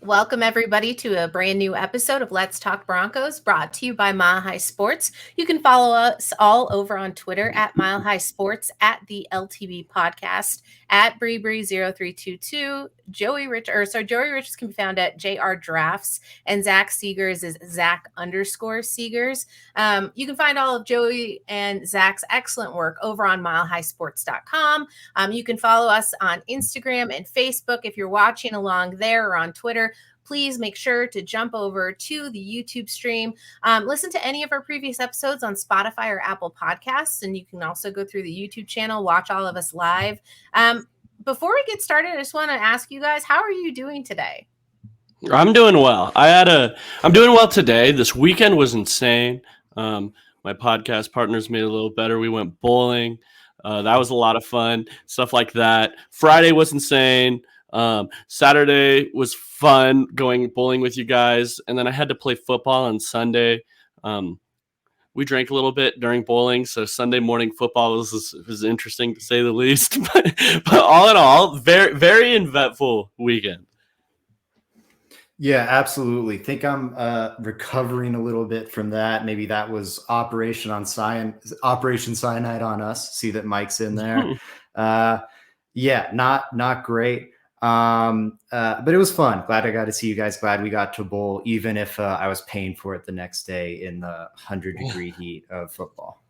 Welcome, everybody, to a brand new episode of Let's Talk Broncos, brought to you by Mile High Sports. You can follow us all over on Twitter at Mile High Sports, at the LTB Podcast, at BreeBree0322. Joey Richards can be found at JR Drafts, and Zach Seegers is Zach_Seegers. You can find all of Joey and Zach's excellent work over on milehighsports.com. You can follow us on Instagram and Facebook if you're watching along there, or on Twitter. Please make sure to jump over to the YouTube stream. Listen to any of our previous episodes on Spotify or Apple Podcasts, and you can also go through the YouTube channel, watch all of us live. Before we get started, I just want to ask you guys, how are you doing today? I'm doing well. I'm doing well today. This weekend was insane. My podcast partners made it a little better. We went bowling. That was a lot of fun. Stuff like that. Friday was insane. Saturday was fun going bowling with you guys. And then I had to play football on Sunday. We drank a little bit during bowling, so Sunday morning football was interesting to say the least. but all in all, very, very eventful weekend. Yeah, absolutely. Think I'm recovering a little bit from that. Maybe that was Operation Cyanide on us. See that Mike's in there. Yeah, not great. But it was fun. Glad I got to see you guys. Glad we got to bowl, even if I was paying for it the next day in the 100-degree heat of football.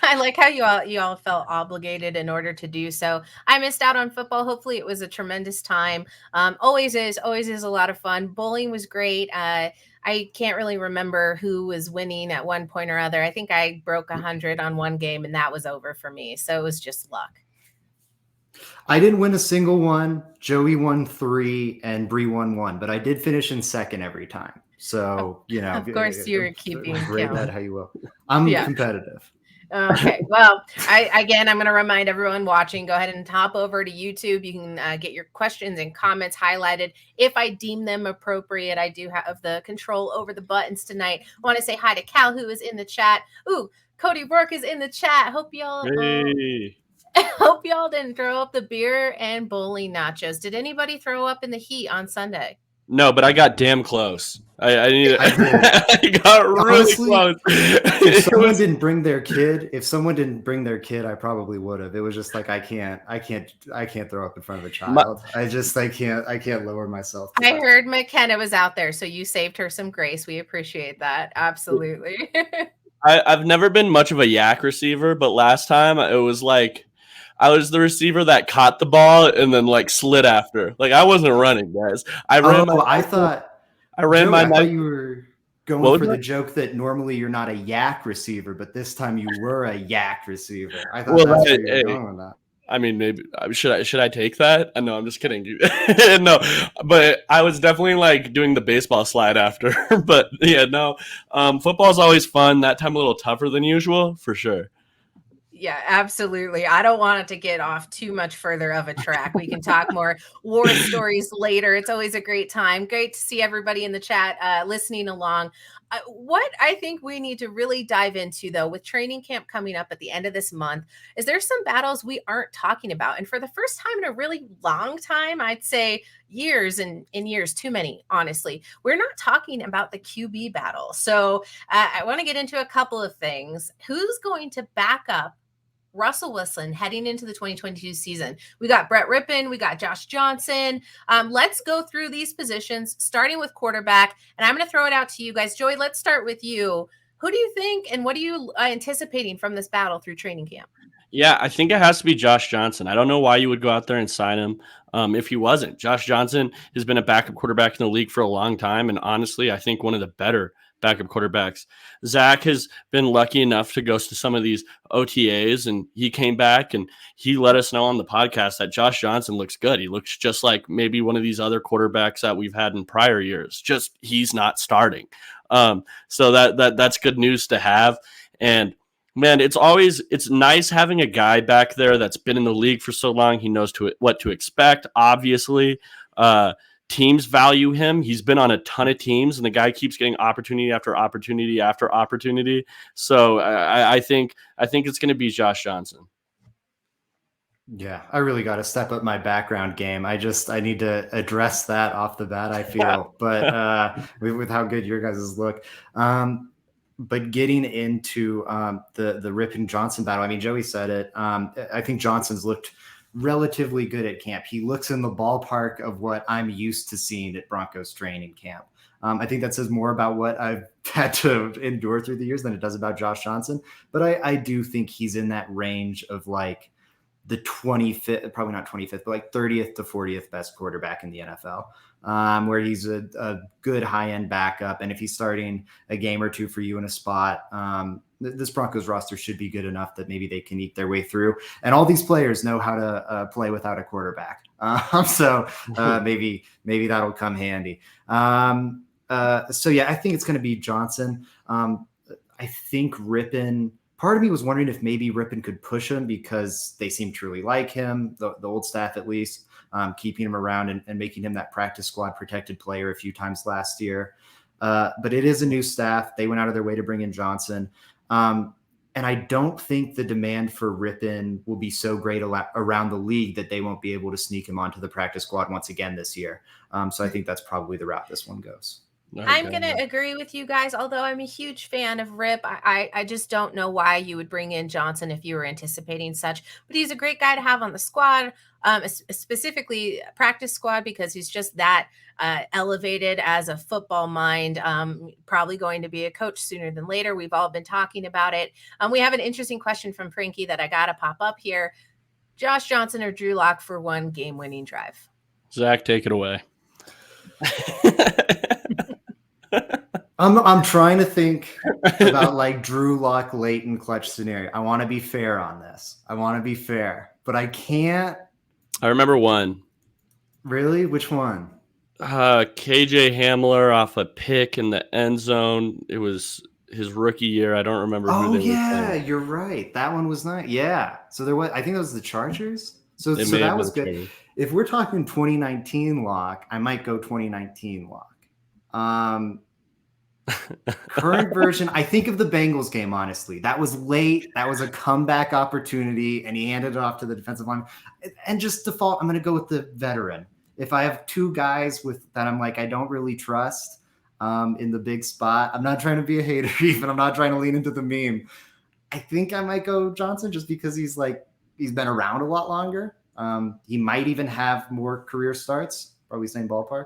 I like how you all felt obligated in order to do so. I missed out on football. Hopefully it was a tremendous time. Always is a lot of fun. Bowling was great. I can't really remember who was winning at one point or other. I think I broke 100 on one game, and that was over for me. So it was just luck. I didn't win a single one. Joey won 3 and Bree won 1, but I did finish in second every time. So, of course you're keeping count. That how you will. I'm competitive. Okay. Well, I'm going to remind everyone watching, go ahead and hop over to YouTube. You can get your questions and comments highlighted. If I deem them appropriate, I do have the control over the buttons tonight. I want to say hi to Cal, who is in the chat. Ooh, Cody Burke is in the chat. Hope y'all didn't throw up the beer and bowling nachos. Did anybody throw up in the heat on Sunday? No, but I got damn close. I got really close. If someone didn't bring their kid, I probably would have. It was just like I can't throw up in front of a child. I can't lower myself. I heard McKenna was out there, so you saved her some grace. We appreciate that. Absolutely. I've never been much of a yak receiver, but last time it was like I was the receiver that caught the ball and then like slid after. Like I wasn't running, guys. I thought you were going for the joke that normally you're not a yak receiver, but this time you were a yak receiver. I thought that's where you were going with that. I mean, maybe should I take that? No, I'm just kidding. No, but I was definitely like doing the baseball slide after. But yeah, no. Football's always fun. That time a little tougher than usual, for sure. Yeah, absolutely. I don't want it to get off too much further of a track. We can talk more war stories later. It's always a great time. Great to see everybody in the chat listening along. What I think we need to really dive into, though, with training camp coming up at the end of this month, is there's some battles we aren't talking about. And for the first time in a really long time, I'd say years and years, too many, honestly, we're not talking about the QB battle. So I want to get into a couple of things. Who's going to back up Russell Wilson heading into the 2022 season? We got Brett Rippon. We got Josh Johnson. Let's go through these positions, starting with quarterback. And I'm going to throw it out to you guys. Joey, let's start with you. Who do you think, and what are you anticipating from this battle through training camp? Yeah, I think it has to be Josh Johnson. I don't know why you would go out there and sign him if he wasn't. Josh Johnson has been a backup quarterback in the league for a long time. And honestly, I think one of the better backup quarterbacks. Zach has been lucky enough to go to some of these OTAs, and he came back and he let us know on the podcast that Josh Johnson looks good. He looks just like maybe one of these other quarterbacks that we've had in prior years. Just he's not starting. So that's good news to have. And man, it's nice having a guy back there that's been in the league for so long. He knows what to expect. Obviously, teams value him. He's been on a ton of teams, and the guy keeps getting opportunity after opportunity after opportunity. So I think it's going to be Josh Johnson. Yeah, I really got to step up my background game. I need to address that off the bat, I feel. But with how good your guys' look. But getting into the Rip and Johnson battle, I mean, Joey said it. I think Johnson's looked relatively good at camp. He looks in the ballpark of what I'm used to seeing at Broncos training camp. I think that says more about what I've had to endure through the years than it does about Josh Johnson. But I do think he's in that range of like the 25th, probably not 25th, but like 30th to 40th best quarterback in the NFL, where he's a good high-end backup. And if he's starting a game or two for you in a spot, this Broncos roster should be good enough that maybe they can eat their way through. And all these players know how to play without a quarterback. So maybe that'll come handy. So yeah, I think it's going to be Johnson. I think Rippon, part of me was wondering if maybe Rippon could push him because they seem to really like him, the old staff at least, keeping him around and making him that practice squad protected player a few times last year. But it is a new staff. They went out of their way to bring in Johnson. And I don't think the demand for Rippon will be so great around the league that they won't be able to sneak him onto the practice squad once again this year. So I think that's probably the route this one goes. I'm going to agree with you guys, although I'm a huge fan of Rip. I just don't know why you would bring in Johnson if you were anticipating such. But he's a great guy to have on the squad, specifically practice squad, because he's just that elevated as a football mind, probably going to be a coach sooner than later. We've all been talking about it. We have an interesting question from Frankie that I got to pop up here. Josh Johnson or Drew Lock for one game-winning drive? Zach, take it away. I'm trying to think about like Drew Lock late in clutch scenario. I want to be fair on this. But I can't. I remember one. Really? Which one? KJ Hamler off a pick in the end zone. It was his rookie year. I don't remember who they were playing. You're right. That one was not. Yeah. So there was. I think that was the Chargers. So that was good. Chargers. If we're talking 2019 Lock, I might go 2019 Lock. Current version, I think of the Bengals game, honestly. That was late. That was a comeback opportunity, and he handed it off to the defensive line. And just default, I'm going to go with the veteran. If I have two guys with that I'm like, I don't really trust in the big spot, I'm not trying to be a hater even. I'm not trying to lean into the meme. I think I might go Johnson just because he's been around a lot longer. He might even have more career starts, probably same ballpark.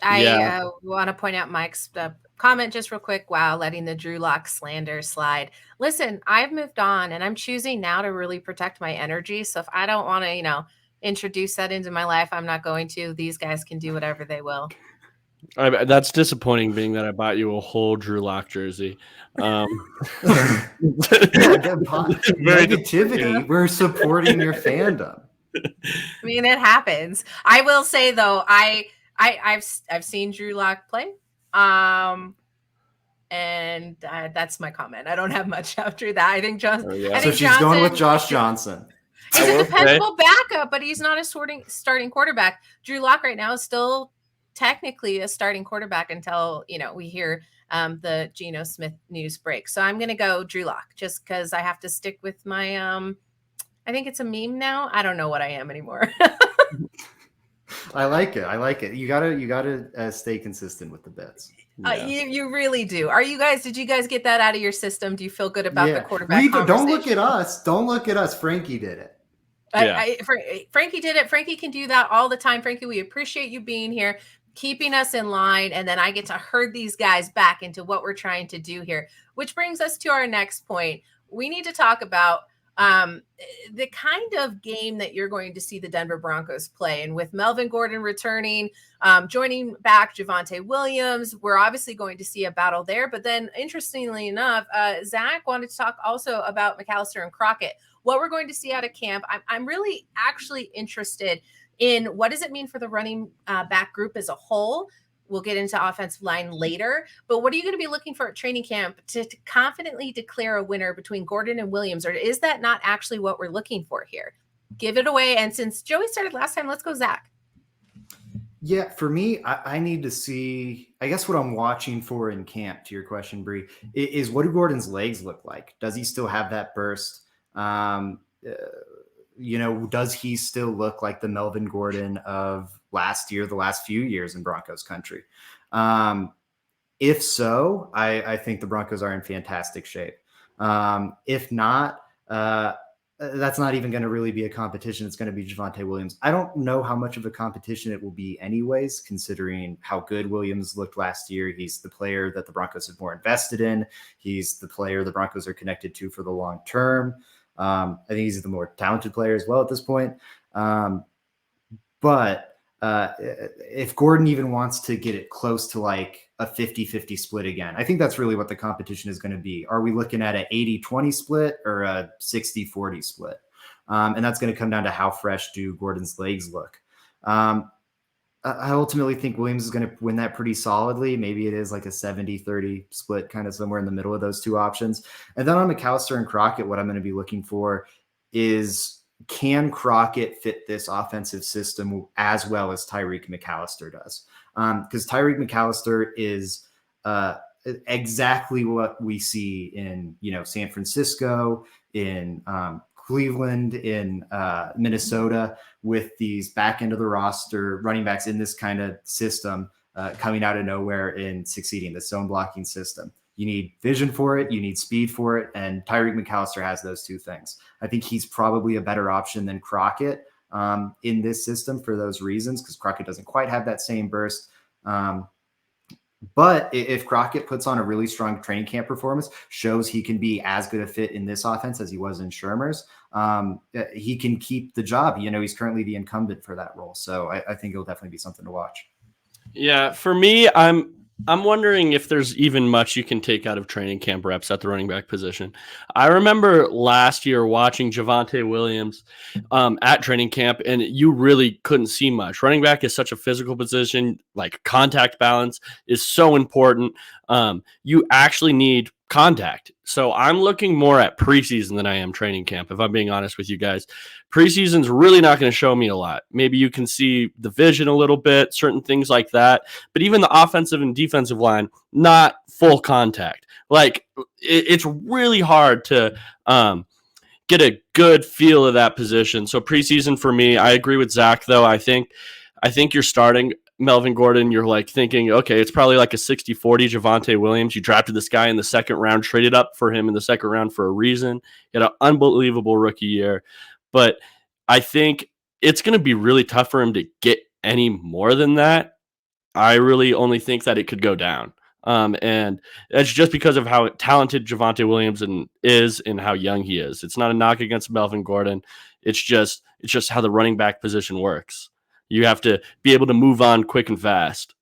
I want to point out Mike's comment just real quick. Wow, letting the Drew Lock slander slide. Listen, I've moved on and I'm choosing now to really protect my energy. So if I don't want to, introduce that into my life, I'm not going to. These guys can do whatever they will. That's disappointing, being that I bought you a whole Drew Lock jersey. Negativity. We're supporting your fandom. I mean, it happens. I will say though, I've seen Drew Lock play, and that's my comment. I don't have much after that. I think Johnson. So she's going with Josh Johnson. He's a dependable backup, but he's not a starting quarterback. Drew Lock right now is still technically a starting quarterback until we hear the Geno Smith news break. So I'm going to go Drew Lock just because I have to stick with my. I think it's a meme now. I don't know what I am anymore. I like it. You gotta stay consistent with the bets. You really do. Did you guys get that out of your system? Do you feel good about the quarterback conversation? Don't look at us. Frankie did it. Frankie did it. Frankie can do that all the time. Frankie, we appreciate you being here, keeping us in line. And then I get to herd these guys back into what we're trying to do here, which brings us to our next point. We need to talk about the kind of game that you're going to see the Denver Broncos play. And with Melvin Gordon returning, joining back Javonte Williams, we're obviously going to see a battle there. But then interestingly enough, Zach wanted to talk also about McAllister and Crockett, what we're going to see out of camp. I'm really actually interested in what does it mean for the running back group as a whole. We'll get into offensive line later, but what are you going to be looking for at training camp to confidently declare a winner between Gordon and Williams? Or is that not actually what we're looking for here? Give it away. And since Joey started last time, let's go Zach. Yeah, for me, I need to see, I guess what I'm watching for in camp, to your question, Bree, is what do Gordon's legs look like? Does he still have that burst? does he still look like the Melvin Gordon of last year, the last few years in Broncos country? If so, I think the Broncos are in fantastic shape. If not, that's not even going to really be a competition. It's going to be Javonte Williams. I don't know how much of a competition it will be anyways, considering how good Williams looked last year. He's the player that the Broncos have more invested in. He's the player the Broncos are connected to for the long term. I think he's the more talented player as well at this point. But if Gordon even wants to get it close to like a 50-50 split again, I think that's really what the competition is going to be. Are we looking at an 80-20 split or a 60-40 split? And that's going to come down to how fresh do Gordon's legs look. I ultimately think Williams is going to win that pretty solidly. Maybe it is like a 70-30 split, kind of somewhere in the middle of those two options. And then on McAllister and Crockett, what I'm going to be looking for is, can Crockett fit this offensive system as well as Tyreek McAllister does? Because Tyreek McAllister is exactly what we see in San Francisco, in Cleveland, in Minnesota, with these back end of the roster running backs in this kind of system coming out of nowhere and succeeding, the zone blocking system. You need vision for it, you need speed for it, and Tyreek McAllister has those two things. I think he's probably a better option than Crockett in this system for those reasons, because Crockett doesn't quite have that same burst. But if Crockett puts on a really strong training camp performance, shows he can be as good a fit in this offense as he was in Shermer's, he can keep the job. He's currently the incumbent for that role. So I think it'll definitely be something to watch. Yeah, for me, I'm wondering if there's even much you can take out of training camp reps at the running back position. I remember last year watching Javonte Williams at training camp, and you really couldn't see much. Running back is such a physical position, like contact balance is so important. You actually need contact. So I'm looking more at preseason than I am training camp, if I'm being honest with you guys. Preseason's really not going to show me a lot. Maybe you can see the vision a little bit, certain things like that. But even the offensive and defensive line, not full contact. Like, it's really hard to get a good feel of that position. So preseason for me, I agree with Zach, though. I think you're starting Melvin Gordon, you're like thinking, okay, it's probably like a 60-40 Javonte Williams. You drafted this guy in the second round, traded up for him in the second round for a reason. He had an unbelievable rookie year. But I think it's going to be really tough for him to get any more than that. I really only think that it could go down. And it's just because of how talented Javonte Williams is and how young he is. It's not a knock against Melvin Gordon. It's just how the running back position works. You have to be able to move on quick and fast.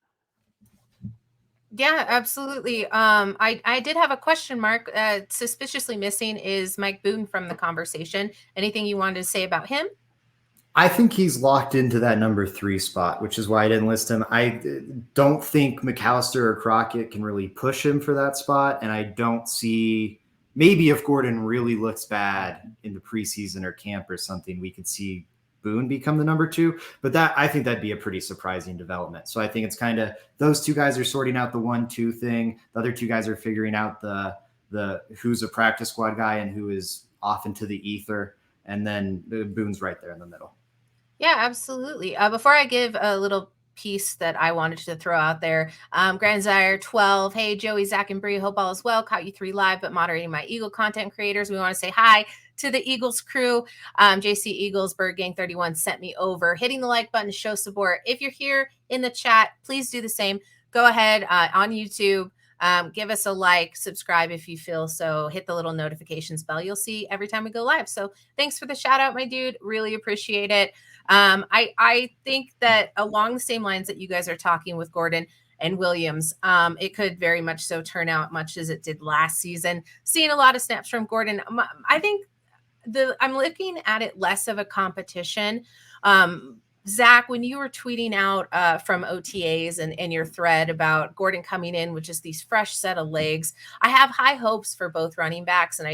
Yeah, absolutely. I did have a question mark. Suspiciously missing is Mike Boone from the conversation. Anything you wanted to say about him? I think he's locked into that number 3 spot, which is why I didn't list him. I don't think McAllister or Crockett can really push him for that spot. And I don't see, maybe if Gordon really looks bad in the preseason or camp or something, we could see Boone become the number 2, but I think that'd be a pretty surprising development. So I think it's kind of, those two guys are sorting out the 1-2 thing. The other two guys are figuring out the who's a practice squad guy and who is off into the ether. And then Boone's right there in the middle. Yeah, absolutely. Before I give a little piece that I wanted to throw out there, Grand Zire 12, hey Joey, Zach, and Bree, hope all is well. Caught you 3 live, but moderating my Eagle content creators. We want to say hi to the Eagles crew. JC Eagles, Bird Gang 31 sent me over. Hitting the like button to show support. If you're here in the chat, please do the same. Go ahead on YouTube. Give us a like, subscribe if you feel so. Hit the little notifications bell. You'll see every time we go live. So thanks for the shout out, my dude. Really appreciate it. I think that along the same lines that you guys are talking with Gordon and Williams, it could very much so turn out much as it did last season. Seeing a lot of snaps from Gordon. I think I'm looking at it less of a competition. Zach, when you were tweeting out from OTAs and your thread about Gordon coming in with just these fresh set of legs, I have high hopes for both running backs. And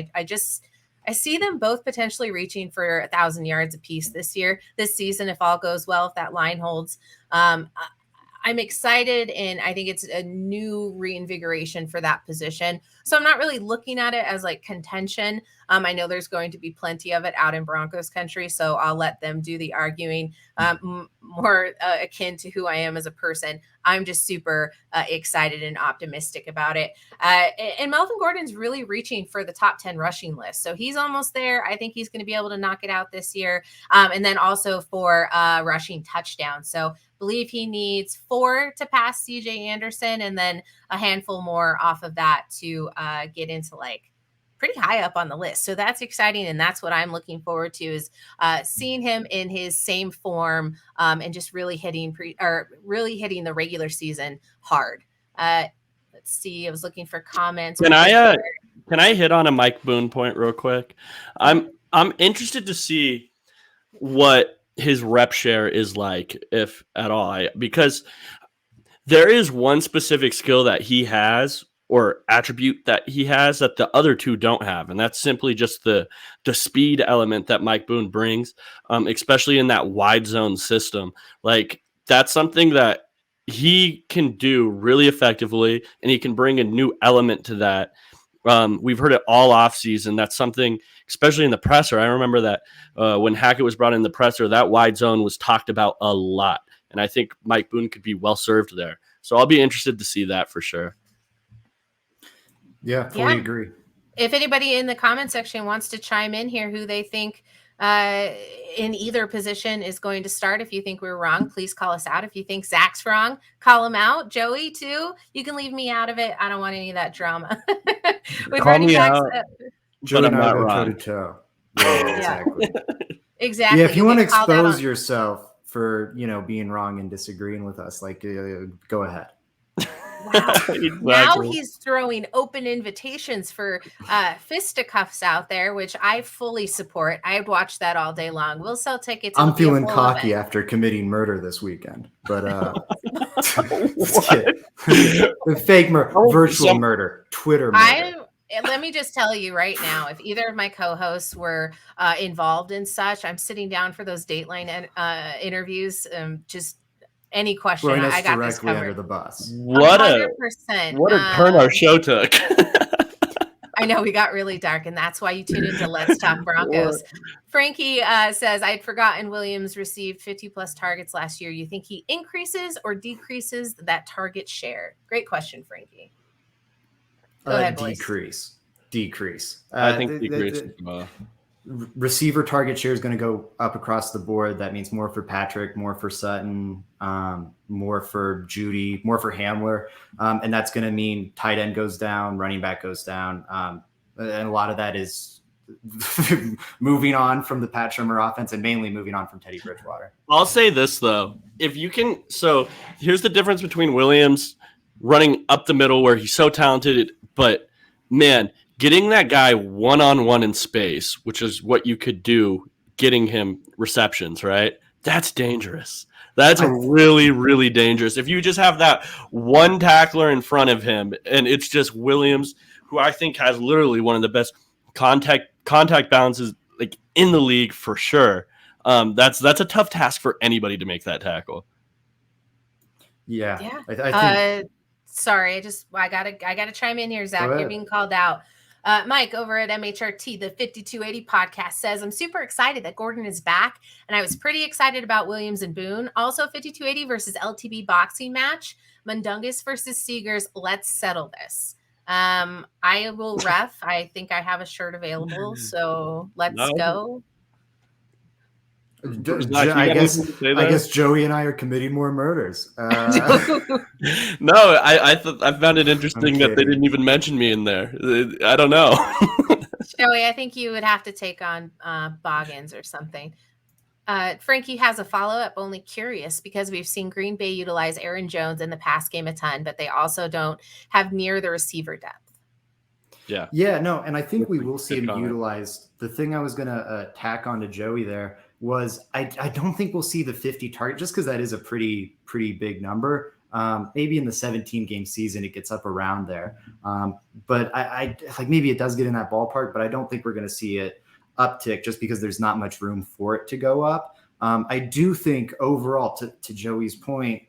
I see them both potentially reaching for 1,000 yards apiece this season, if all goes well, if that line holds. I'm excited, and I think it's a new reinvigoration for that position. So I'm not really looking at it as like contention. I know there's going to be plenty of it out in Broncos country, so I'll let them do the arguing, more akin to who I am as a person. I'm just super excited and optimistic about it. And Melvin Gordon's really reaching for the top 10 rushing list. So he's almost there. I think he's going to be able to knock it out this year. And then also for rushing touchdowns. So believe he needs 4 to pass CJ Anderson, and then a handful more off of that to get into like pretty high up on the list. So that's exciting. And that's what I'm looking forward to, is seeing him in his same form, and just really hitting the regular season hard. Let's see. I was looking for comments. Can I hit on a Mike Boone point real quick? I'm interested to see what his rep share is like, if at all, because there is one specific skill that he has, or attribute that he has, that the other two don't have, and that's simply just the speed element that Mike Boone brings, especially in that wide zone system. Like, that's something that he can do really effectively, and he can bring a new element to that. We've heard it all offseason. That's something, especially in the presser. I remember that when Hackett was brought in the presser, that wide zone was talked about a lot. And I think Mike Boone could be well served there. So I'll be interested to see that for sure. Yeah, fully agree. If anybody in the comment section wants to chime in here, who they think in either position is going to start. If you think we're wrong, please call us out. If you think Zach's wrong, call him out. Joey too. You can leave me out of it. I don't want any of that drama. Call me out. Joey and I go toe to toe. Yeah, exactly. Exactly. Yeah, if you want to expose yourself for, being wrong and disagreeing with us, like, go ahead. Wow. Exactly. Now he's throwing open invitations for fisticuffs out there, which I fully support. I'd watch that all day long. We'll sell tickets. I'm feeling cocky after committing murder this weekend, but fake murder, virtual murder, Twitter murder. Let me just tell you right now, if either of my co-hosts were involved in such, I'm sitting down for those Dateline interviews. Just any question, I got this covered. Under the bus. What a turn our show took. I know, we got really dark, and that's why you tune into Let's Talk Broncos. Frankie says, I'd forgotten Williams received 50-plus targets last year. You think he increases or decreases that target share? Great question, Frankie. Go ahead, boys. Decrease. I think decrease. Receiver target share is going to go up across the board. That means more for Patrick, more for Sutton, more for Judy, more for Hamler. And that's going to mean tight end goes down, running back goes down. And a lot of that is moving on from the Pat Shurmur offense, and mainly moving on from Teddy Bridgewater. I'll say this, though. If you can, so here's the difference between Williams running up the middle, where he's so talented, but man, getting that guy one-on-one in space, which is what you could do, getting him receptions, right? That's dangerous. That's really, really dangerous. If you just have that one tackler in front of him, and it's just Williams, who I think has literally one of the best contact balances like in the league for sure. That's a tough task for anybody to make that tackle. Yeah. I think. Sorry, I gotta chime in here, Zach. You're being called out. Mike over at MHRT, the 5280 podcast, says, I'm super excited that Gordon is back, and I was pretty excited about Williams and Boone. Also, 5280 versus LTB boxing match, Mundungus versus Seegers. Let's settle this. I will ref. I think I have a shirt available, so let's go. I guess Joey and I are committing more murders. No, I found it interesting that they didn't even mention me in there. I don't know. Joey, I think you would have to take on Boggins or something. Frankie has a follow-up, only curious, because we've seen Green Bay utilize Aaron Jones in the pass game a ton, but they also don't have near the receiver depth. Yeah, no, and I think we will see him utilized. The thing I was going to tack on to Joey there was I don't think we'll see the 50 target, just because that is a pretty big number. Maybe in the 17-game season, it gets up around there. But I like maybe it does get in that ballpark, but I don't think we're going to see it uptick just because there's not much room for it to go up. I do think overall, to Joey's point,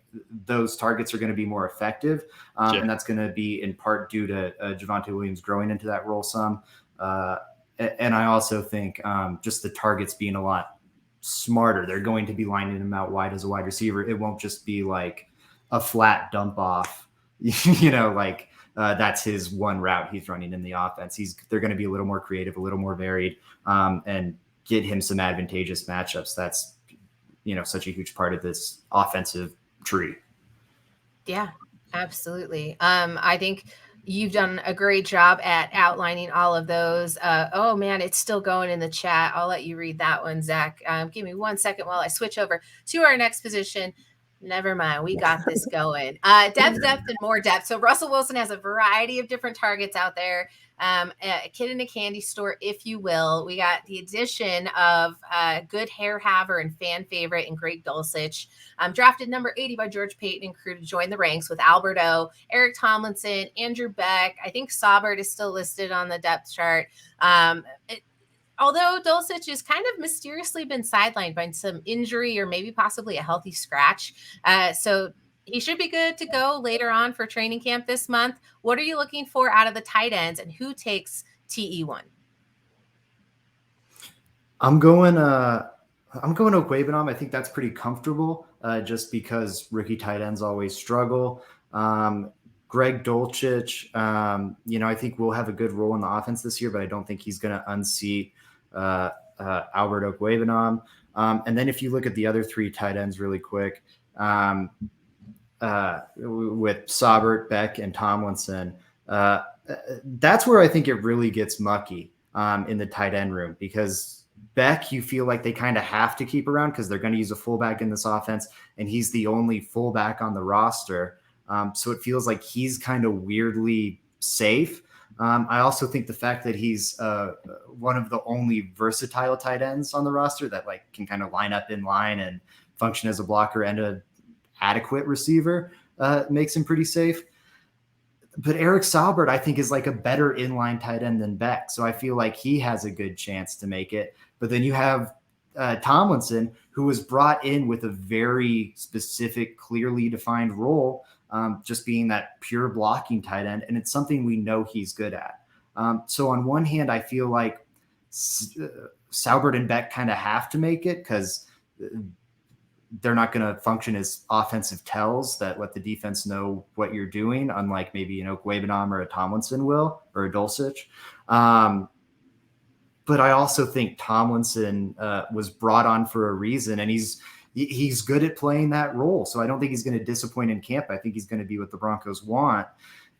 those targets are going to be more effective. And that's going to be in part due to Javonte Williams growing into that role some. And I also think just the targets being a lot smarter. They're going to be lining him out wide as a wide receiver. It won't just be like a flat dump off, that's his one route he's running in the offense. They're going to be a little more creative, a little more varied, and get him some advantageous matchups. That's, such a huge part of this offensive tree. Yeah, absolutely. I think you've done a great job at outlining all of those. Oh man, it's still going in the chat. I'll let you read that one, Zach. Give me 1 second while I switch over to our next position. Never mind. We got this going. Depth, and more depth. So Russell Wilson has a variety of different targets out there. A kid in a candy store, if you will. We got the addition of good hair haver and fan favorite and Greg Dulcich. Drafted number 80 by George Payton and crew to join the ranks with Alberto, Eric Tomlinson, Andrew Beck. I think Saubert is still listed on the depth chart. Although Dulcich has kind of mysteriously been sidelined by some injury or maybe possibly a healthy scratch. So he should be good to go later on for training camp this month. What are you looking for out of the tight ends, and who takes TE1? I'm going Okwuegbunam. I think that's pretty comfortable just because rookie tight ends always struggle. Greg Dulcich, I think will have a good role in the offense this year, but I don't think he's going to unseat Albert Okwuegbunam. And then if you look at the other three tight ends really quick, with Saubert, Beck, and Tomlinson, that's where I think it really gets mucky in the tight end room, because Beck, you feel like they kind of have to keep around because they're going to use a fullback in this offense, and he's the only fullback on the roster. So it feels like he's kind of weirdly safe. I also think the fact that he's one of the only versatile tight ends on the roster that can kind of line up in line and function as a blocker and an adequate receiver makes him pretty safe. But Eric Saubert, I think, is a better inline tight end than Beck. So I feel like he has a good chance to make it. But then you have Tomlinson, who was brought in with a very specific, clearly defined role, just being that pure blocking tight end. And it's something we know he's good at. So on one hand, I feel like Saubert and Beck kind of have to make it because they're not going to function as offensive tells that let the defense know what you're doing, unlike maybe an Okwuegbunam or a Tomlinson will, or a Dulcich. But I also think Tomlinson was brought on for a reason, and he's good at playing that role. So I don't think he's going to disappoint in camp. I think he's going to be what the Broncos want.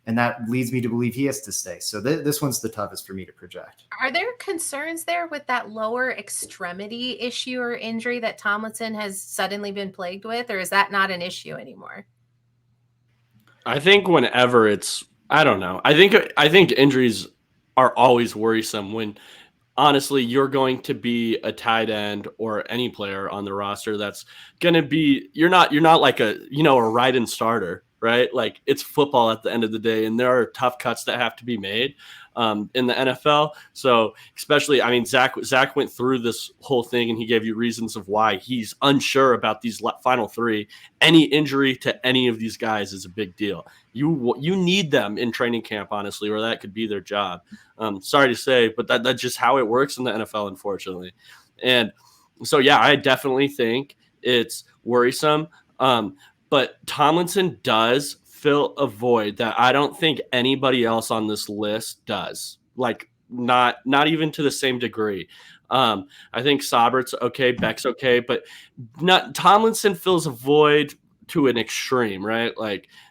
And that leads me to believe he has to stay. So this one's the toughest for me to project. Are there concerns there with that lower extremity issue or injury that Tomlinson has suddenly been plagued with, or is that not an issue anymore? I think whenever I don't know. I think injuries are always worrisome when honestly you're going to be a tight end or any player on the roster that's going to be, you're not like a ride-in starter. Right? It's football at the end of the day, and there are tough cuts that have to be made in the NFL. So especially, Zach went through this whole thing and he gave you reasons of why he's unsure about these final three. Any injury to any of these guys is a big deal. You need them in training camp, honestly, or that could be their job. Sorry to say, but that's just how it works in the NFL, unfortunately. And so, yeah, I definitely think it's worrisome. But Tomlinson does fill a void that I don't think anybody else on this list does. Not even to the same degree. I think Saubert's okay, Beck's okay, but Tomlinson fills a void to an extreme, right?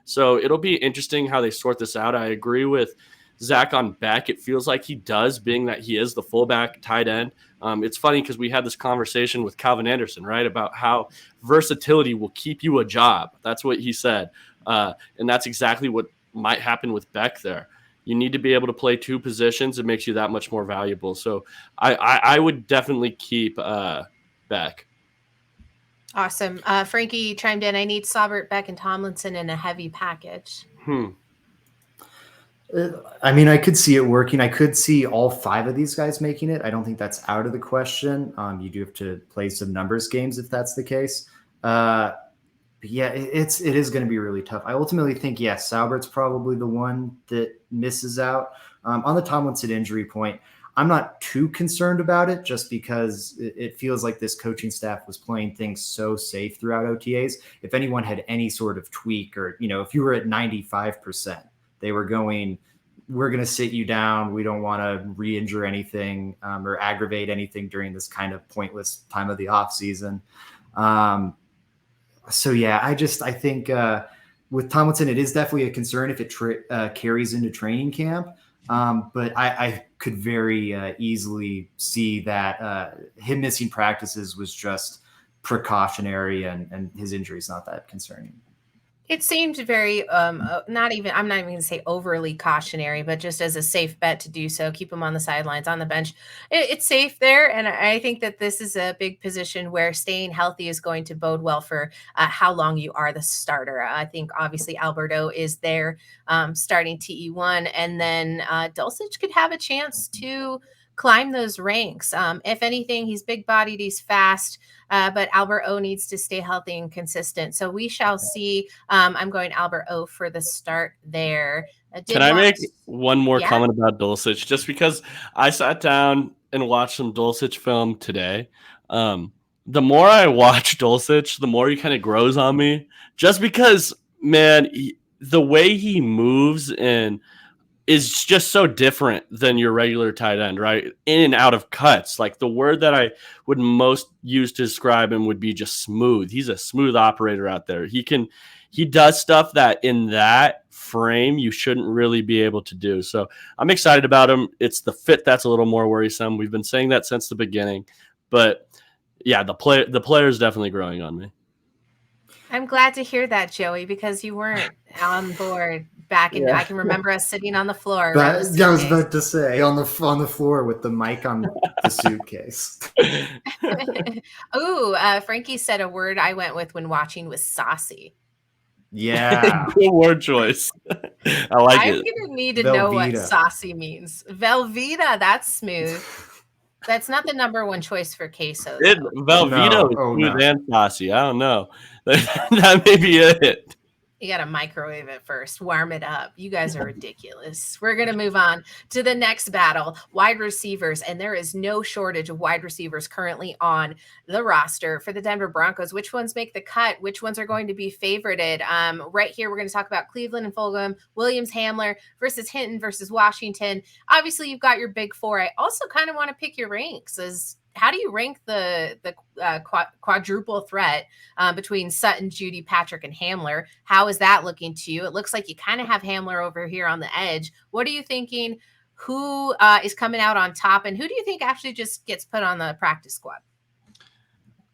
So it'll be interesting how they sort this out. I agree with Zach on Beck. It feels like he does, being that he is the fullback tight end. It's funny because we had this conversation with Calvin Anderson, right, about how versatility will keep you a job. That's what he said. And that's exactly what might happen with Beck there. You need to be able to play two positions. It makes you that much more valuable. So I would definitely keep Beck. Awesome. Frankie chimed in. I need Saubert, Beck, and Tomlinson in a heavy package. I could see it working. I could see all five of these guys making it. I don't think that's out of the question. You do have to play some numbers games if that's the case. yeah, it is going to be really tough. I ultimately think, Saubert's probably the one that misses out. On the Tomlinson injury point, I'm not too concerned about it just because it feels like this coaching staff was playing things so safe throughout OTAs. If anyone had any sort of tweak or, if you were at 95%, they were going, we're going to sit you down. We don't want to re-injure anything or aggravate anything during this kind of pointless time of the off season. So yeah, I think with Tomlinson, it is definitely a concern if it carries into training camp. But I could very easily see that him missing practices was just precautionary, and his injury is not that concerning. It seemed very, I'm not even going to say overly cautionary, but just as a safe bet to do so, keep him on the sidelines, on the bench. It's safe there. And I think that this is a big position where staying healthy is going to bode well for how long you are the starter. I think obviously Alberto is there starting TE1, and then Dulcich could have a chance to climb those ranks. If anything, he's big bodied, he's fast, but Albert O needs to stay healthy and consistent. So we shall see. I'm going Albert O for the start there. Can I make one more comment about Dulcich? Just because I sat down and watched some Dulcich film today. The more I watch Dulcich, the more he kind of grows on me. Just because, man, the way he moves and is just so different than your regular tight end, right? In and out of cuts. Like the word that I would most use to describe him would be just smooth. He's a smooth operator out there. He does stuff that in that frame you shouldn't really be able to do. So I'm excited about him. It's the fit that's a little more worrisome. We've been saying that since the beginning, but yeah, the player is definitely growing on me. I'm glad to hear that, Joey, because you weren't on board back in. I can remember us sitting on the floor. I was about to say on the floor with the mic on the suitcase. Ooh, Frankie said a word I went with when watching was saucy. Yeah, good word choice. I like it. I'm gonna need to know what saucy means. Velveeta, that's smooth. That's not the number one choice for queso. Velveeta is smooth and saucy. I don't know. That may be it. You got to microwave it first, warm it up. You guys are ridiculous. We're going to move on to the next battle, wide receivers. And there is no shortage of wide receivers currently on the roster for the Denver Broncos. Which ones make the cut? Which ones are going to be favorited? Right here, we're going to talk about Cleveland and Fulgham, Williams, Hamler versus Hinton versus Washington. Obviously, you've got your big four. I also kind of want to pick your ranks as how do you rank the quadruple threat between Sutton, Judy, Patrick, and Hamler? How is that looking to you? It looks like you kind of have Hamler over here on the edge. What are you thinking? Who is coming out on top? And who do you think actually just gets put on the practice squad?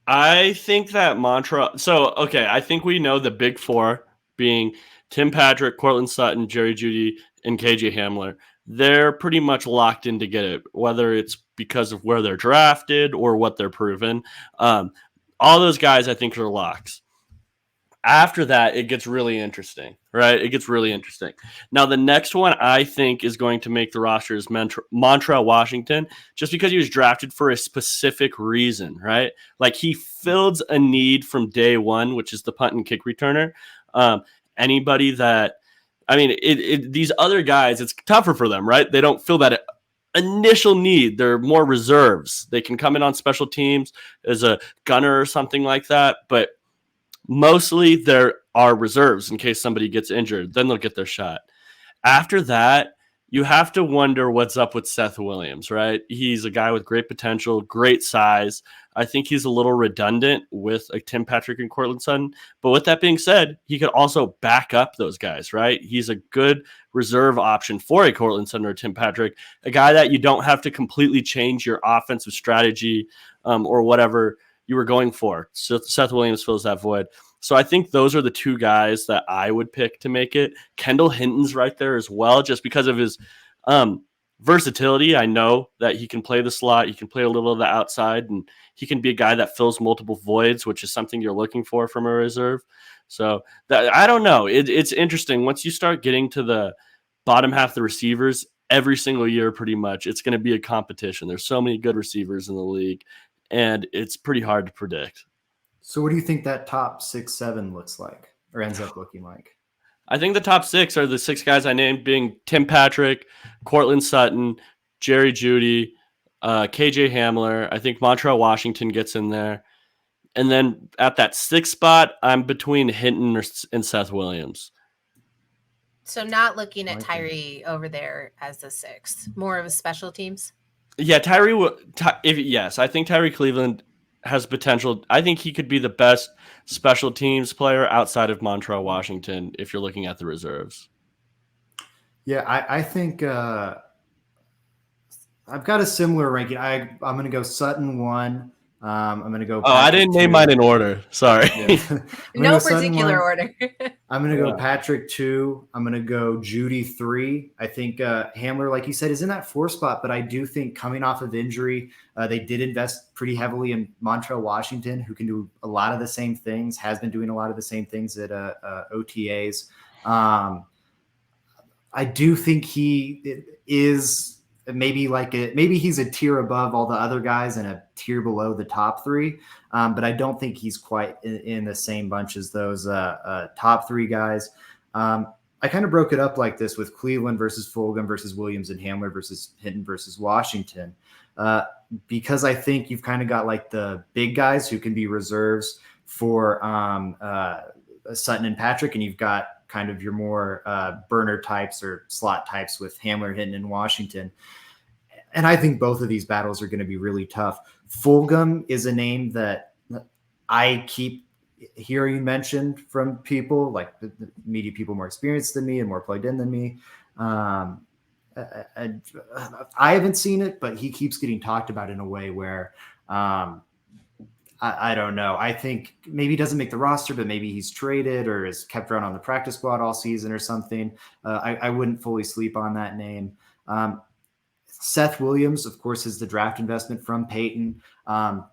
I think that Montrell. So, okay, I think we know the big four being Tim Patrick, Cortland Sutton, Jerry Judy, and KJ Hamler. They're pretty much locked in to get it, whether it's because of where they're drafted or what they're proven. All those guys, I think, are locks. After that, it gets really interesting, right? It gets really interesting. Now, the next one I think is going to make the roster is Montrell Washington, just because he was drafted for a specific reason, right? Like he filled a need from day one, which is the punt and kick returner. Anybody that these other guys, it's tougher for them, right? They don't feel that initial need. They're more reserves. They can come in on special teams as a gunner or something like that, but mostly there are reserves in case somebody gets injured. Then they'll get their shot. After that, you have to wonder what's up with Seth Williams, right? He's a guy with great potential, great size. I think he's a little redundant with Tim Patrick and Cortland Sutton. But with that being said, he could also back up those guys, right? He's a good reserve option for a Cortland Sutton or Tim Patrick, a guy that you don't have to completely change your offensive strategy or whatever you were going for. So Seth Williams fills that void. So I think those are the two guys that I would pick to make it. Kendall Hinton's right there as well, just because of his versatility. I know that he can play the slot. He can play a little of the outside, and he can be a guy that fills multiple voids, which is something you're looking for from a reserve. So I don't know. It's interesting. Once you start getting to the bottom half of the receivers, every single year pretty much, it's going to be a competition. There's so many good receivers in the league, and it's pretty hard to predict. So what do you think that top 6-7 looks like or ends up looking like? I think the top 6 are the 6 guys I named, being Tim Patrick, Cortland Sutton, Jerry Jeudy, KJ Hamler. I think Montrell Washington gets in there. And then at that 6th spot, I'm between Hinton and Seth Williams. So not looking at Tyree over there as the 6th, more of a special teams. Yeah, yes, I think Tyree Cleveland has potential. I think he could be the best special teams player outside of Montrell Washington if you're looking at the reserves. Yeah, I think I've got a similar ranking. I'm going to go Sutton 1. I'm going to go. Patrick I didn't 2. Name mine in order. Sorry. Yeah. No particular order. I'm going to go Patrick 2. I'm going to go Jeudy 3. I think Hamler, like you said, is in that 4 spot, but I do think coming off of injury, they did invest pretty heavily in Montrell Washington, who can do a lot of the same things, has been doing a lot of the same things at OTAs. I do think he is maybe he's a tier above all the other guys and a tier below the top 3. But I don't think he's quite in the same bunch as those top 3 guys. I kind of broke it up like this with Cleveland versus Fulgham versus Williams and Hamler versus Hinton versus Washington. Because I think you've kind of got like the big guys who can be reserves for Sutton and Patrick, and you've got kind of your more burner types or slot types with Hamler, Hinton, and Washington. And I think both of these battles are going to be really tough. Fulgham is a name that I keep hearing mentioned from people, like the media people more experienced than me and more plugged in than me. I haven't seen it, but he keeps getting talked about in a way where I don't know. I think maybe he doesn't make the roster, but maybe he's traded or is kept around on the practice squad all season or something. I wouldn't fully sleep on that name. Seth Williams, of course, is the draft investment from Peyton.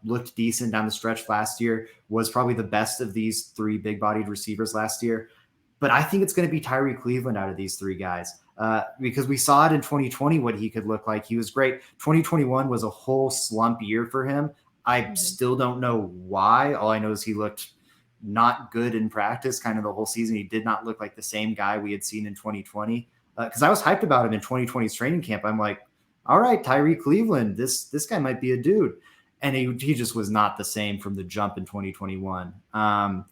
Looked decent down the stretch last year, was probably the best of these 3 big-bodied receivers last year. But I think it's going to be Tyree Cleveland out of these 3 guys because we saw it in 2020 what he could look like. He was great. 2021 was a whole slump year for him. I still don't know why. All I know is he looked not good in practice kind of the whole season. He did not look like the same guy we had seen in 2020 because I was hyped about him in 2020's training camp. I'm like, all right, Tyree Cleveland, this guy might be a dude. And he just was not the same from the jump in 2021. And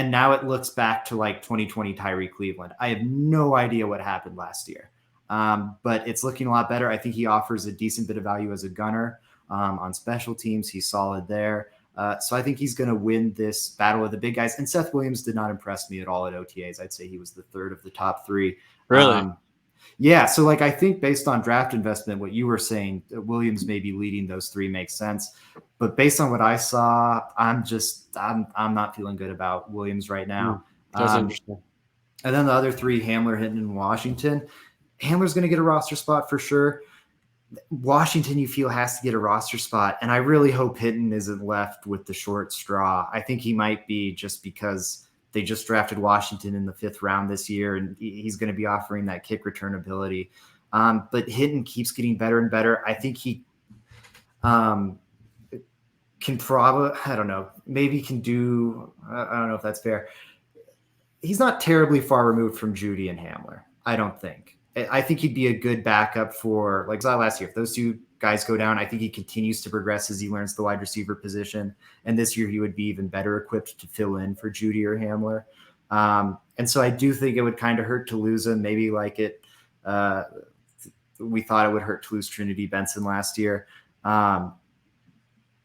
now it looks back to like 2020 Tyree Cleveland. I have no idea what happened last year, but it's looking a lot better. I think he offers a decent bit of value as a gunner. On special teams, he's solid there. So I think he's going to win this battle of the big guys. And Seth Williams did not impress me at all at OTAs. I'd say he was the 3rd of the top 3. Really? Yeah. So like, I think based on draft investment, what you were saying, Williams may be leading those 3 makes sense. But based on what I saw, I'm not feeling good about Williams right now. That's interesting. And then the other 3, Hamler, Hinton, and Washington. Hamler's going to get a roster spot for sure. Washington, you feel, has to get a roster spot. And I really hope Hinton isn't left with the short straw. I think he might be just because they just drafted Washington in the 5th round this year, and he's going to be offering that kick return ability. But Hinton keeps getting better and better. I think he can probably, I don't know, maybe can do, I don't know if that's fair. He's not terribly far removed from Jeudy and Hamler, I don't think. I think he'd be a good backup for, like last year. If those 2 guys go down, I think he continues to progress as he learns the wide receiver position. And this year he would be even better equipped to fill in for Jeudy or Hamler. And so I do think it would kind of hurt to lose him. Maybe like we thought it would hurt to lose Trinity Benson last year. But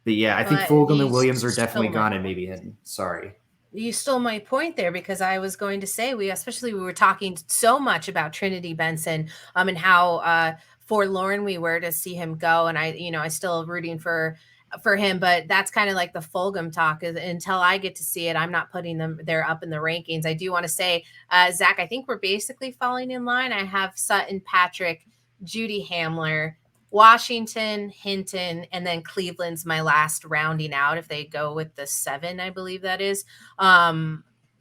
yeah, I think Fulgham and Williams are definitely gone, and maybe Hinton. Sorry. You stole my point there, because I was going to say we were talking so much about Trinity Benson and how forlorn we were to see him go. And I still rooting for him, but that's kind of like the Fulgham talk. Until I get to see it, I'm not putting them there up in the rankings. I do want to say, Zach, I think we're basically falling in line. I have Sutton, Patrick, Jeudy, Hamler, Washington, Hinton, and then Cleveland's my last rounding out if they go with the 7, I believe that is.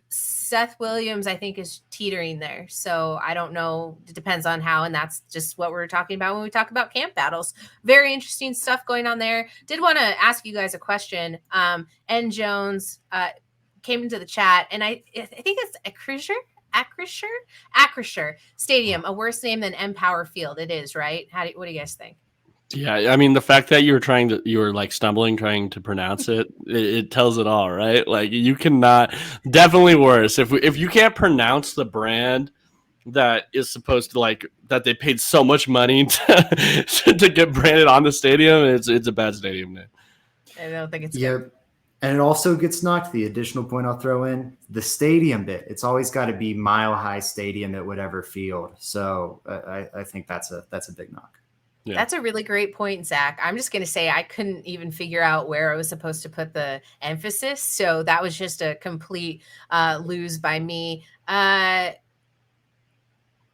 Seth Williams, I think, is teetering there. So I don't know. It depends on how. And that's just what we're talking about when we talk about camp battles. Very interesting stuff going on there. Did want to ask you guys a question. N. Jones came into the chat, and I think it's Acrisure Stadium, a worse name than Empower Field. It is, right? What do you guys think? Yeah, I mean, the fact that you were like stumbling trying to pronounce it tells it all, right? Like, you cannot, definitely worse. If you can't pronounce the brand that is supposed to, like, that they paid so much money to get branded on the stadium, it's a bad stadium name. I don't think it's good. And it also gets knocked. The additional point I'll throw in, the stadium bit. It's always got to be Mile High Stadium at whatever field. So I think that's a big knock. Yeah. That's a really great point, Zach. I'm just going to say I couldn't even figure out where I was supposed to put the emphasis. So that was just a complete lose by me.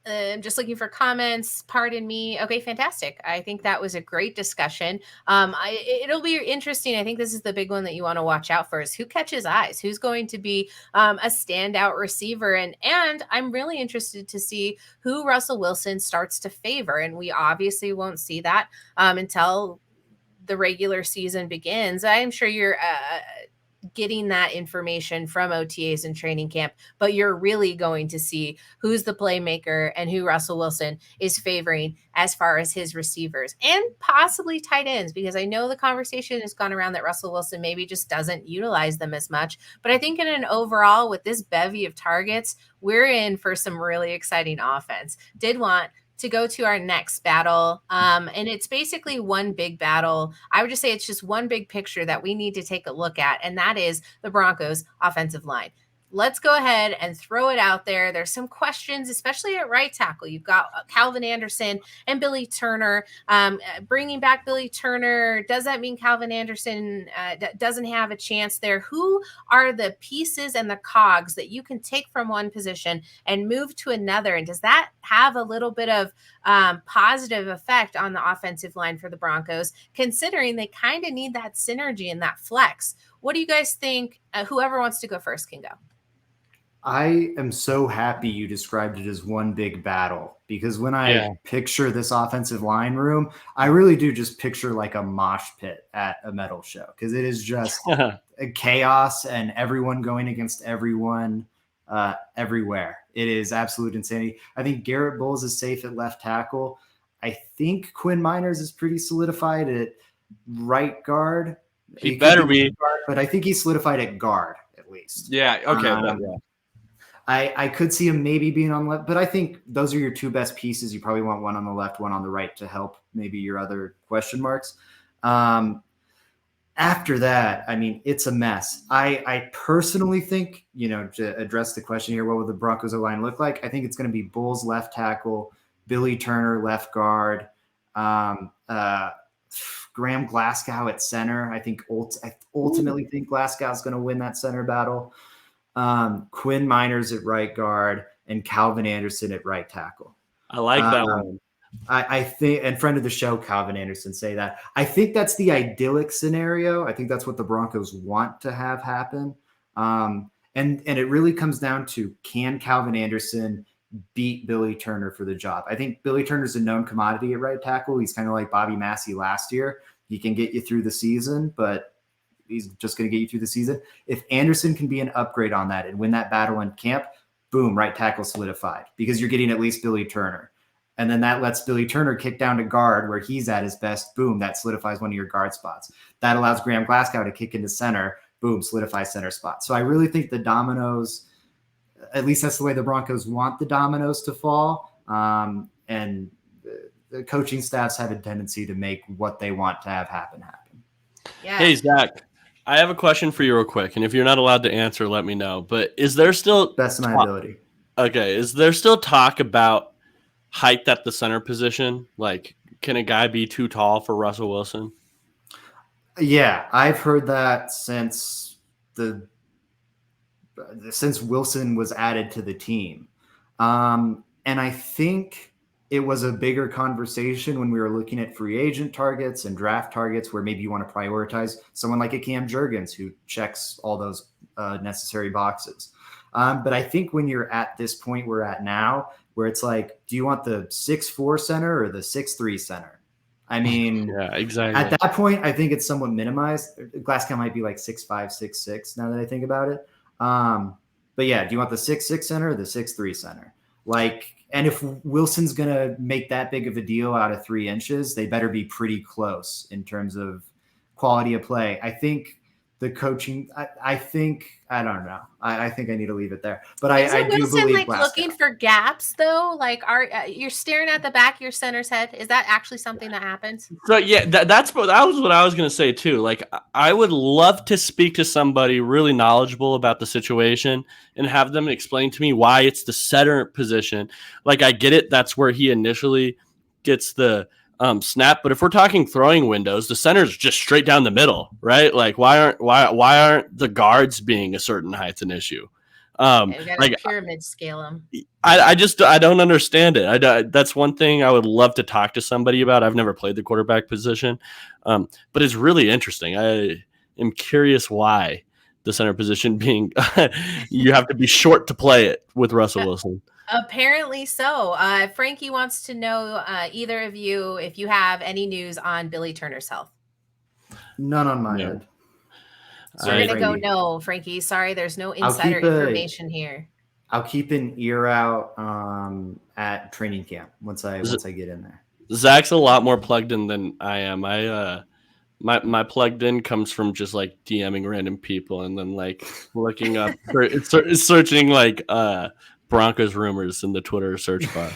I'm just looking for comments. Pardon me. Okay, fantastic. I think that was a great discussion. It'll be interesting. I think this is the big one that you want to watch out for, is who catches eyes, who's going to be a standout receiver. And I'm really interested to see who Russell Wilson starts to favor. And we obviously won't see that until the regular season begins. I'm sure you're getting that information from OTAs and training camp, but you're really going to see who's the playmaker and who Russell Wilson is favoring as far as his receivers and possibly tight ends, because I know the conversation has gone around that Russell Wilson maybe just doesn't utilize them as much. But I think in an overall, with this bevy of targets, we're in for some really exciting offense. Did want to go to our next battle. And it's basically one big battle. I would just say it's just one big picture that we need to take a look at, and that is the Broncos offensive line. Let's go ahead and throw it out there. There's some questions, especially at right tackle. You've got Calvin Anderson and Billy Turner. Bringing back Billy Turner, does that mean Calvin Anderson doesn't have a chance there? Who are the pieces and the cogs that you can take from one position and move to another? And does that have a little bit of positive effect on the offensive line for the Broncos, considering they kind of need that synergy and that flex? What do you guys think? Whoever wants to go first can go. I am so happy you described it as one big battle, because when I picture this offensive line room, I really do just picture like a mosh pit at a metal show, because it is just a chaos and everyone going against everyone everywhere. It is absolute insanity. I think Garrett Bowles is safe at left tackle. I think Quinn Miners is pretty solidified at right guard. He better be. Guard, but I think he's solidified at guard at least. Yeah. Okay. I could see him maybe being on left, but I think those are your two best pieces. You probably want one on the left, one on the right to help maybe your other question marks. After that, I mean, it's a mess. I personally think, to address the question here, what would the Broncos O-line look like? I think it's going to be Bulls left tackle, Billy Turner left guard, Graham Glasgow at center. I ultimately think Glasgow is going to win that center battle. Quinn Miners at right guard and Calvin Anderson at right tackle. I like that one. I think, and friend of the show, Calvin Anderson, say that. I think that's the idyllic scenario. I think that's what the Broncos want to have happen. And it really comes down to, can Calvin Anderson beat Billy Turner for the job? I think Billy Turner's a known commodity at right tackle. He's kind of like Bobby Massey last year. He can get you through the season, but he's just going to get you through the season. If Anderson can be an upgrade on that and win that battle in camp, boom, right tackle solidified, because you're getting at least Billy Turner. And then that lets Billy Turner kick down to guard where he's at his best. Boom, that solidifies one of your guard spots. That allows Graham Glasgow to kick into center. Boom, solidifies center spot. So I really think the dominoes, at least that's the way the Broncos want the dominoes to fall. And the coaching staffs have a tendency to make what they want to have happen. Yeah. Hey, Zach, I have a question for you real quick. And if you're not allowed to answer, let me know. But is there still best of my ability? Okay. Is there still talk about height at the center position? Like, can a guy be too tall for Russell Wilson? Yeah, I've heard that since Wilson was added to the team. And I think it was a bigger conversation when we were looking at free agent targets and draft targets, where maybe you want to prioritize someone like a Cam Jurgens who checks all those necessary boxes. But I think when you're at this point we're at now, where it's like, do you want the 6'4" center or the 6'3" center? I mean, Yeah, exactly. at that point, I think it's somewhat minimized. Glasgow might be like 6'5", 6'6", now that I think about it. But yeah, do you want the 6'6" center or the 6'3" center? Like, and if Wilson's going to make that big of a deal out of 3 inches, they better be pretty close in terms of quality of play. I think the coaching, I think, I don't know. I think I need to leave it there. But I do Wilson, believe like Glasgow. looking for gaps though? Like, you're staring at the back of your center's head? Is that actually something that happens? So yeah, that was what I was going to say too. Like, I would love to speak to somebody really knowledgeable about the situation and have them explain to me why it's the center position. Like, I get it. That's where he initially gets the snap. But if we're talking throwing windows, the center's just straight down the middle, right? Like, why aren't the guards being a certain height's an issue? Like pyramid scale them. I don't understand it. That's one thing I would love to talk to somebody about. I've never played the quarterback position, but it's really interesting. I am curious why the center position being you have to be short to play it with Russell Wilson. Apparently so. Frankie wants to know, either of you, if you have any news on Billy Turner's health. None on my end. So we're going to go no, Frankie. Sorry, there's no insider information here. I'll keep an ear out at training camp once I get in there. Zach's a lot more plugged in than I am. My plugged in comes from just like DMing random people and then like looking up, searching like Broncos rumors in the Twitter search bar.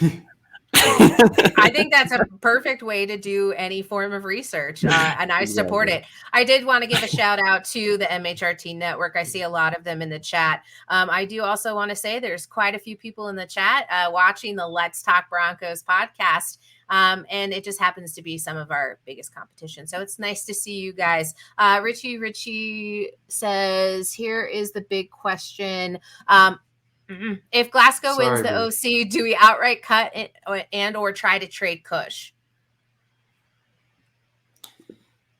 I think that's a perfect way to do any form of research, and I support it. I did want to give a shout out to the MHRT network. I see a lot of them in the chat. I do also want to say there's quite a few people in the chat watching the Let's Talk Broncos podcast. And it just happens to be some of our biggest competition. So it's nice to see you guys. Richie says, here is the big question. If Glasgow wins the OC, do we outright cut it and or try to trade Cush?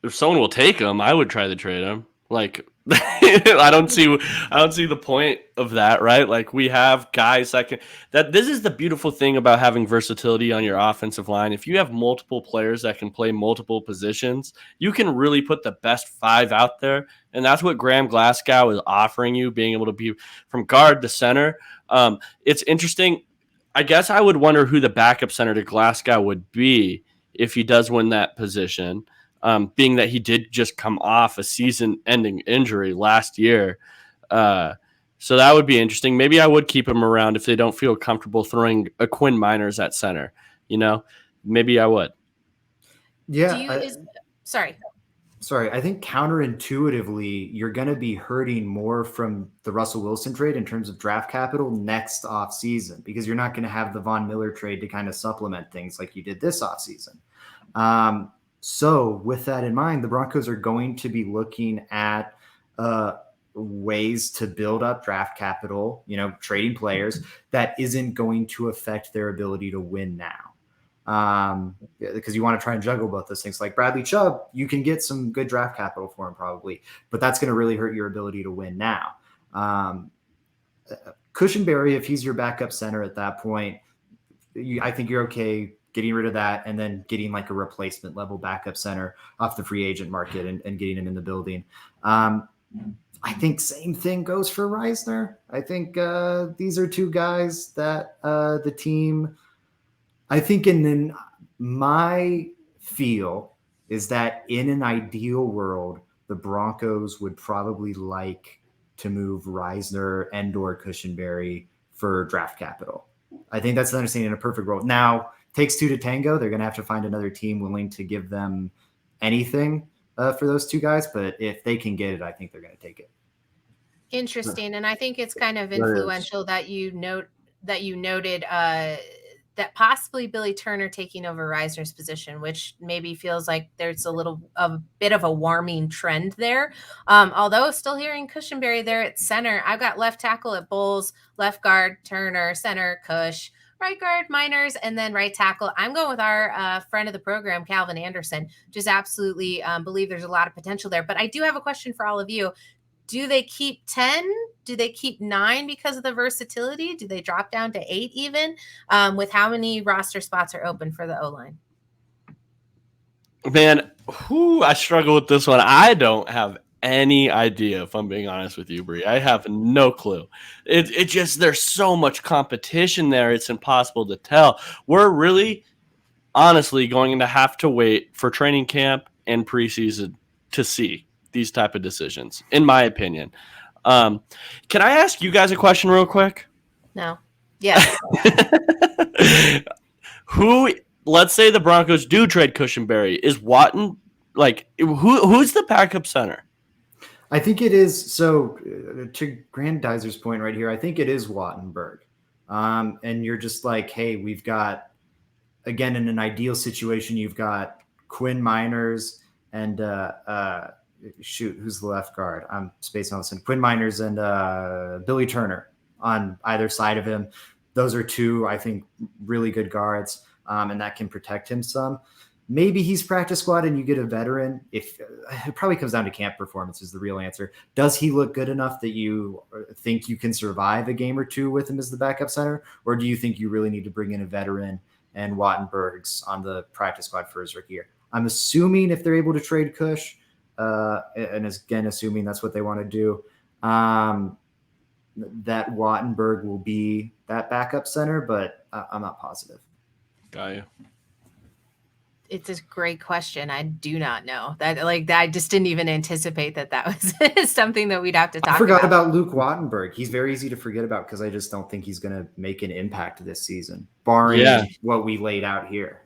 If someone will take him, I would try to trade him. Like, I don't see the point of that, right? Like, we have guys that this is the beautiful thing about having versatility on your offensive line. If you have multiple players that can play multiple positions, you can really put the best 5 out there. And that's what Graham Glasgow is offering you, being able to be from guard to center. It's interesting. I guess I would wonder who the backup center to Glasgow would be if he does win that position. Being that he did just come off a season-ending injury last year. So that would be interesting. Maybe I would keep him around if they don't feel comfortable throwing a Quinn Miners at center. You know, maybe I would. Yeah. Sorry. I think counterintuitively, you're going to be hurting more from the Russell Wilson trade in terms of draft capital next offseason because you're not going to have the Von Miller trade to kind of supplement things like you did this offseason. So with that in mind, the Broncos are going to be looking at ways to build up draft capital, trading players that isn't going to affect their ability to win now. Because you want to try and juggle both those things. Like Bradley Chubb, you can get some good draft capital for him probably, but that's going to really hurt your ability to win now. Cushenberry, if he's your backup center at that point, I think you're okay getting rid of that and then getting like a replacement level backup center off the free agent market and getting him in the building. I think same thing goes for Reisner. I think these are two guys that the team, I think in my feel is that in an ideal world, the Broncos would probably like to move Reisner and or Cushenberry for draft capital. I think that's the understanding in a perfect world. Now, takes 2 to tango. They're going to have to find another team willing to give them anything for those two guys. But if they can get it, I think they're going to take it. Interesting. And I think it's kind of influential that you noted that possibly Billy Turner taking over Reisner's position, which maybe feels like there's a bit of a warming trend there. Although still hearing Cushenberry there at center, I've got left tackle at Bowles, left guard Turner, center Cush, right guard Miners, and then right tackle. I'm going with our friend of the program, Calvin Anderson. Just absolutely believe there's a lot of potential there. But I do have a question for all of you. Do they keep 10? Do they keep 9 because of the versatility? Do they drop down to 8 even? With how many roster spots are open for the O-line? Man, I struggle with this one. I don't have any idea, if I'm being honest with you, Bree. I have no clue. It just, there's so much competition there. It's impossible to tell. We're really, honestly, going to have to wait for training camp and preseason to see these type of decisions, in my opinion. Can I ask you guys a question real quick? No. Yes. Let's say the Broncos do trade Cushenberry. Is Watton, who's the backup center? I think it is. So to Grandizer's point right here, I think it is Waddenberg. And you're just like, hey, we've got, again, in an ideal situation, you've got Quinn Miners and who's the left guard? I'm spacing on this. Quinn Miners and Billy Turner on either side of him. Those are two, I think, really good guards, and that can protect him some. Maybe he's practice squad and you get a veteran. If it probably comes down to camp performance is the real answer. Does he look good enough that you think you can survive a game or two with him as the backup center? Or do you think you really need to bring in a veteran and Wattenberg's on the practice squad for his rookie year? I'm assuming if they're able to trade Cush, and again, assuming that's what they want to do, that Waddenberg will be that backup center, but I'm not positive. Got you. It's a great question. I do not know that. I just didn't even anticipate that was something that we'd have to talk about. I forgot about Luke Waddenberg. He's very easy to forget about because I just don't think he's going to make an impact this season, barring what we laid out here.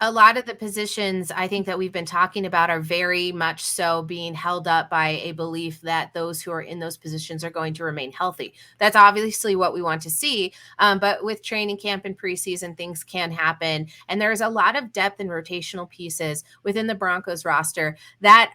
A lot of the positions I think that we've been talking about are very much so being held up by a belief that those who are in those positions are going to remain healthy. That's obviously what we want to see. But with training camp and preseason, things can happen. And there's a lot of depth and rotational pieces within the Broncos roster that,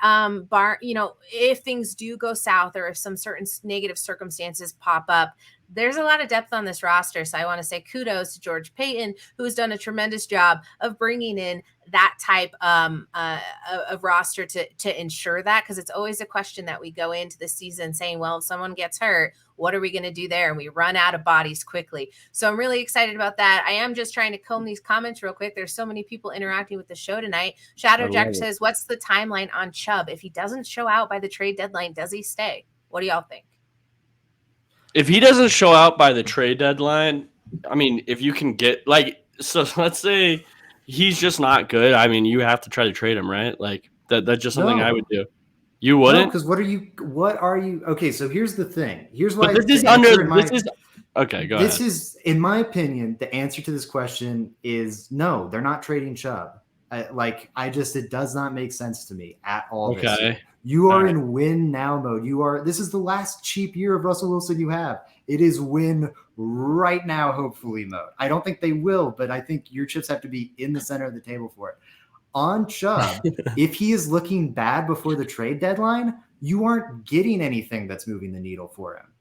if things do go south or if some certain negative circumstances pop up, there's a lot of depth on this roster. So I want to say kudos to George Payton, who has done a tremendous job of bringing in that type of roster to ensure that, because it's always a question that we go into the season saying, well, if someone gets hurt, what are we going to do there? And we run out of bodies quickly. So I'm really excited about that. I am just trying to comb these comments real quick. There's so many people interacting with the show tonight. Shadow Jack says, what's the timeline on Chubb? If he doesn't show out by the trade deadline, does he stay? What do y'all think? If he doesn't show out by the trade deadline, I mean, if you can get so let's say he's just not good. I mean, you have to try to trade him, right? That's just something I would do. You wouldn't? Because what are you? Okay, so here's the thing. Here's why. Okay, go ahead. This is, in my opinion, the answer to this question is no. They're not trading Chubb. It does not make sense to me at all. Okay. You are in win now mode. This is the last cheap year of Russell Wilson you have. It is win right now, hopefully mode. I don't think they will, but I think your chips have to be in the center of the table for it. On Chubb, if he is looking bad before the trade deadline, you aren't getting anything that's moving the needle for him.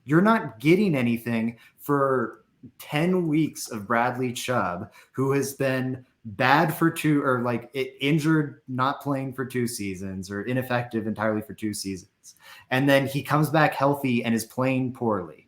You're not getting anything for 10 weeks of Bradley Chubb, who has been bad for injured, not playing for 2 seasons, or ineffective entirely for 2 seasons. And then he comes back healthy and is playing poorly.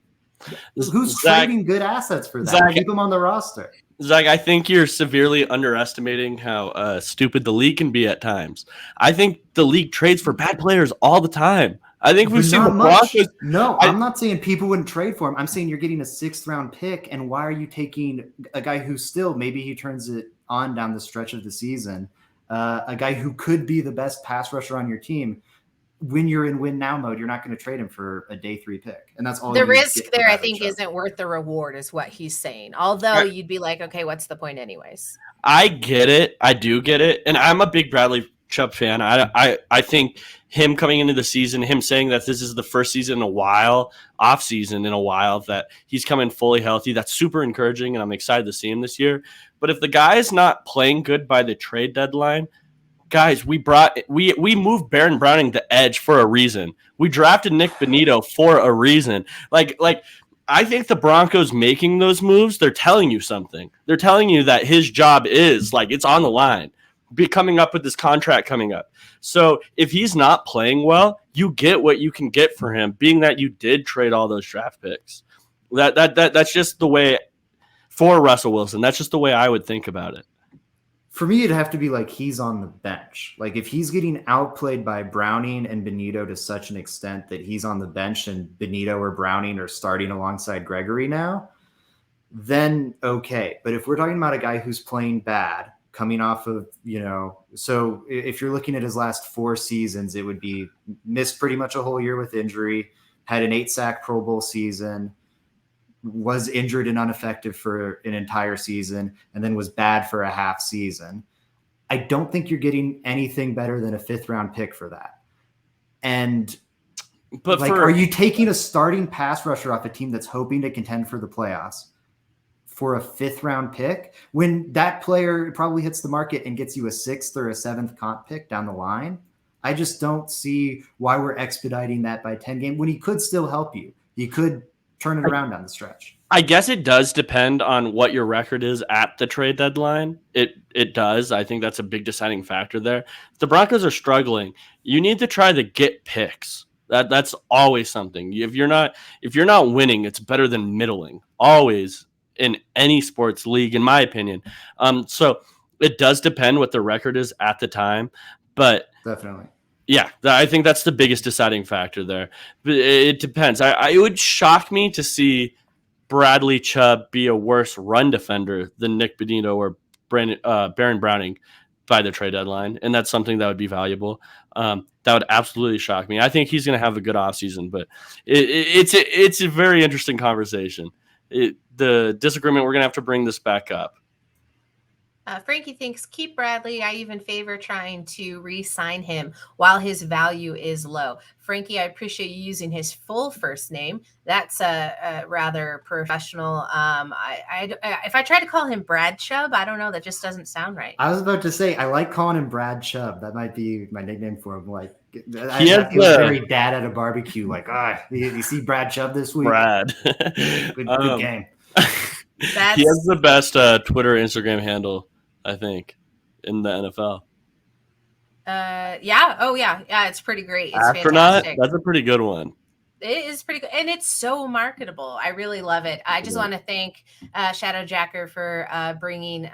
Who's trading good assets for that? Zach, keep him on the roster. Zach, I think you're severely underestimating how stupid the league can be at times. I think the league trades for bad players all the time. I think we've seen the Broncos. No, I'm not saying people wouldn't trade for him. I'm saying you're getting a 6th round pick, and why are you taking a guy who still, maybe he turns it on down the stretch of the season, a guy who could be the best pass rusher on your team? When you're in win now mode, you're not going to trade him for a day 3 pick. And that's all. The risk there, I think, isn't worth the reward, is what he's saying. Although you'd be like, okay, what's the point anyways? I get it. I do get it. And I'm a big Bradley Chubb fan. I think him coming into the season, him saying that this is the first season in a while, off season in a while, that he's coming fully healthy, that's super encouraging, and I'm excited to see him this year. But if the guy is not playing good by the trade deadline, guys, we moved Baron Browning to edge for a reason. We drafted Nick Bonito for a reason. I think the Broncos making those moves, they're telling you something. They're telling you that his job is it's on the line. be coming up with this contract coming up. So if he's not playing well, you get what you can get for him, being that you did trade all those draft picks. That's just the way for Russell Wilson. That's just the way I would think about it. For me, it'd have to be like he's on the bench. Like if he's getting outplayed by Browning and Benito to such an extent that he's on the bench and Benito or Browning are starting alongside Gregory now, then okay. But if we're talking about a guy who's playing bad, coming off of, so if you're looking at his last 4 seasons, it would be missed pretty much a whole year with injury, had an 8-sack Pro Bowl season, was injured and ineffective for an entire season, and then was bad for a half season. I don't think you're getting anything better than a 5th-round pick for that. But are you taking a starting pass rusher off a team that's hoping to contend for the playoffs for a 5th-round pick when that player probably hits the market and gets you a 6th or a 7th comp pick down the line? I just don't see why we're expediting that by 10 games when he could still help you. He could turn it around down the stretch. I guess it does depend on what your record is at the trade deadline. It does. I think that's a big deciding factor there. If the Broncos are struggling, you need to try to get picks. That's always something. If you're not winning, it's better than middling. Always in any sports league, in my opinion. So it does depend what the record is at the time, but definitely. Yeah, I think that's the biggest deciding factor there. But it depends. It would shock me to see Bradley Chubb be a worse run defender than Nick Benito or Baron Browning by the trade deadline, and that's something that would be valuable. That would absolutely shock me. I think he's going to have a good offseason, but it's a very interesting conversation. The disagreement, we're going to have to bring this back up. Frankie thinks, keep Bradley. I even favor trying to re-sign him while his value is low. Frankie, I appreciate you using his full first name. That's a rather professional. If I try to call him Brad Chubb, I don't know. That just doesn't sound right. I was about to say, I like calling him Brad Chubb. That might be my nickname for him. Like, he was very dad at a barbecue. Like, you see Brad Chubb this week? Brad. Good game. He has the best Twitter, Instagram handle, I think, in the NFL. Yeah. Oh, yeah. Yeah, it's pretty great. It's Astronaut, fantastic. that's a pretty good one. It is pretty good, and it's so marketable. I really love it. I just want to thank Shadow Jacker for bringing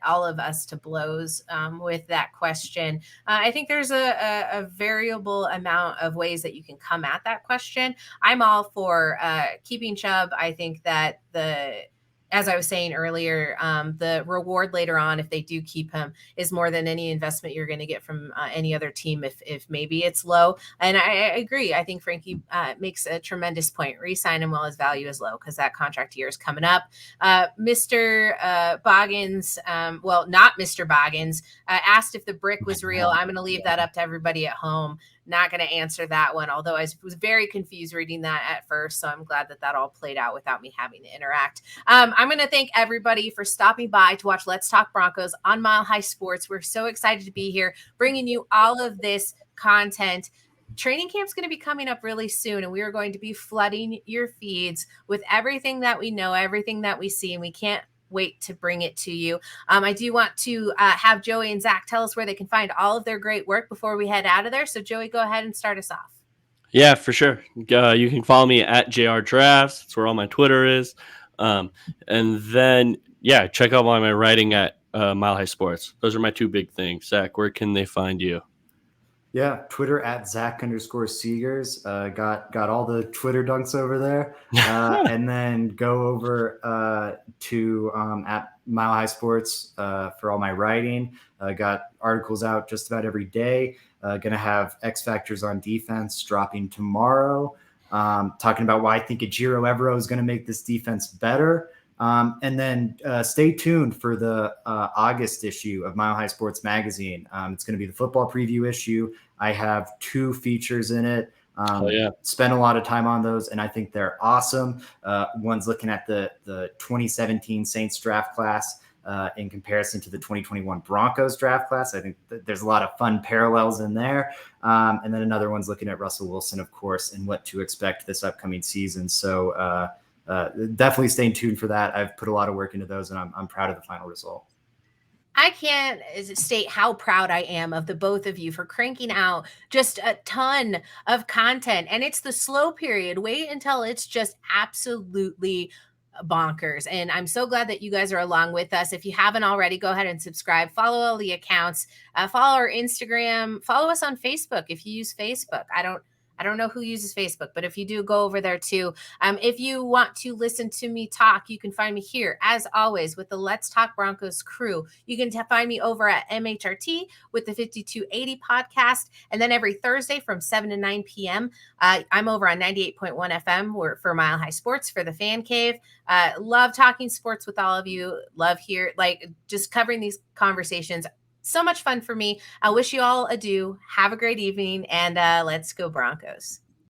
all of us to blows with that question. I think there's a variable amount of ways that you can come at that question. I'm all for keeping Chubb. I think that as I was saying earlier, the reward later on, if they do keep him, is more than any investment you're going to get from any other team if maybe it's low. And I agree. I think Frankie makes a tremendous point. Re-sign him while his value is low because that contract year is coming up. Mr. Boggins, not Mr. Boggins, asked if the brick was real. I'm going to leave that up to everybody at home. Not going to answer that one, although I was very confused reading that at first. So I'm glad that all played out without me having to interact. I'm going to thank everybody for stopping by to watch Let's Talk Broncos on Mile High Sports. We're so excited to be here, bringing you all of this content. Training camp's going to be coming up really soon, and we are going to be flooding your feeds with everything that we know, everything that we see, and we can't wait to bring it to you. I do want to have Joey and Zach tell us where they can find all of their great work before we head out of there. So Joey, go ahead and start us off. Yeah, for sure. You can follow me at JR Drafts. That's where all my Twitter is. And then, check out all my writing at Mile High Sports. Those are my 2 big things. Zach, where can they find you? Yeah, Twitter at Zach_Seegers. Got all the Twitter dunks over there. And then go over to at Mile High Sports for all my writing. Got articles out just about every day. Going to have X Factors on defense dropping tomorrow. Talking about why I think Ejiro Evero is going to make this defense better. And then stay tuned for the August issue of Mile High Sports Magazine. It's going to be the football preview issue. I have 2 features in it. Spent a lot of time on those, and I think they're awesome. One's looking at the 2017 Saints draft class in comparison to the 2021 Broncos draft class. I think there's a lot of fun parallels in there. And then another one's looking at Russell Wilson, of course, and what to expect this upcoming season. So definitely stay tuned for that. I've put a lot of work into those, and I'm proud of the final result. I can't state how proud I am of the both of you for cranking out just a ton of content. And it's the slow period. Wait until it's just absolutely bonkers. And I'm so glad that you guys are along with us. If you haven't already, go ahead and subscribe, follow all the accounts, follow our Instagram, follow us on Facebook if you use Facebook. I don't know who uses Facebook, but if you do, go over there too. If you want to listen to me talk, you can find me here, as always, with the Let's Talk Broncos crew. You can find me over at MHRT with the 5280 podcast. And then every Thursday from 7 to 9 p.m., I'm over on 98.1 FM for Mile High Sports for the Fan Cave. Love talking sports with all of you. Love just covering these conversations. So much fun for me. I wish you all adieu. Have a great evening, and let's go Broncos.